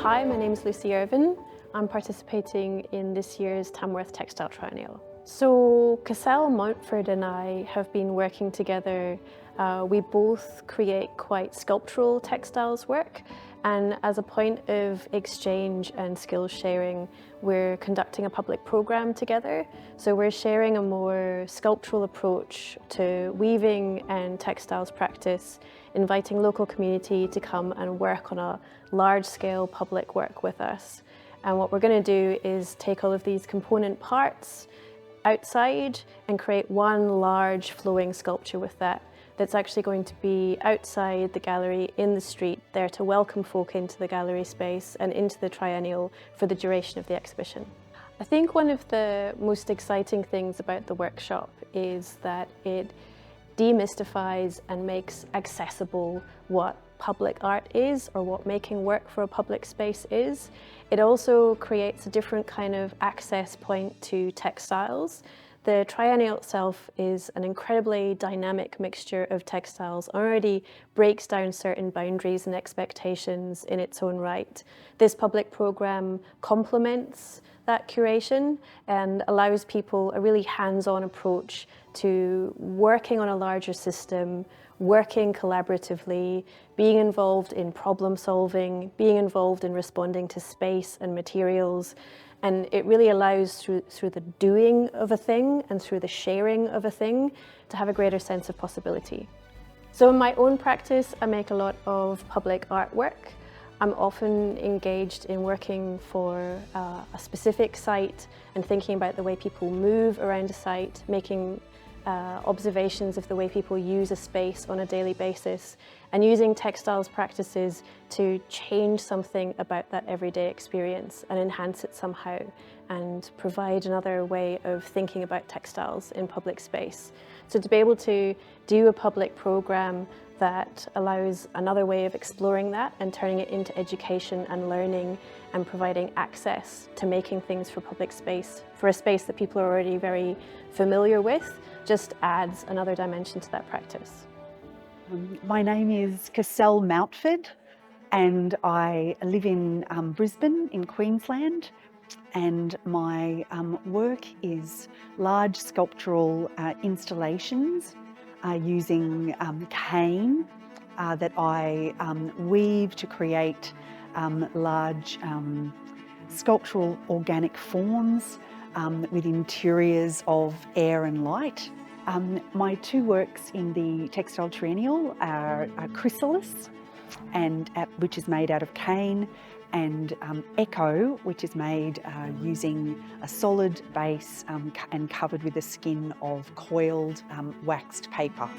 Hi, my name is Lucy Irvine. I'm participating in this year's Tamworth Textile Triennial. So Caselle Mountford and I have been working together. We both create quite sculptural textiles work, and as a point of exchange and skills sharing, we're conducting a public programme together. So we're sharing a more sculptural approach to weaving and textiles practice, inviting local community to come and work on a large-scale public work with us. And what we're going to do is take all of these component parts outside and create one large flowing sculpture with that that's actually going to be outside the gallery in the street, there to welcome folk into the gallery space and into the Triennial for the duration of the exhibition. I think one of the most exciting things about the workshop is that it demystifies and makes accessible what public art is, or what making work for a public space is. It also creates a different kind of access point to textiles. The Triennial itself is an incredibly dynamic mixture of textiles, already breaks down certain boundaries and expectations in its own right. This public programme complements that curation and allows people a really hands-on approach to working on a larger system, working collaboratively, being involved in problem solving, being involved in responding to space and materials. And it really allows through the doing of a thing and through the sharing of a thing to have a greater sense of possibility. So in my own practice, I make a lot of public artwork. I'm often engaged in working for a specific site and thinking about the way people move around a site, making observations of the way people use a space on a daily basis, and using textiles practices to change something about that everyday experience and enhance it somehow and provide another way of thinking about textiles in public space. So to be able to do a public programme that allows another way of exploring that and turning it into education and learning and providing access to making things for public space, for a space that people are already very familiar with, just adds another dimension to that practice. My name is Caselle Mountford and I live in Brisbane in Queensland, and my work is large sculptural installations using cane that I weave to create large sculptural organic forms with interiors of air and light. My two works in the Textile Triennial are Chrysalis, which is made out of cane, and Echo, which is made using a solid base and covered with a skin of coiled waxed paper.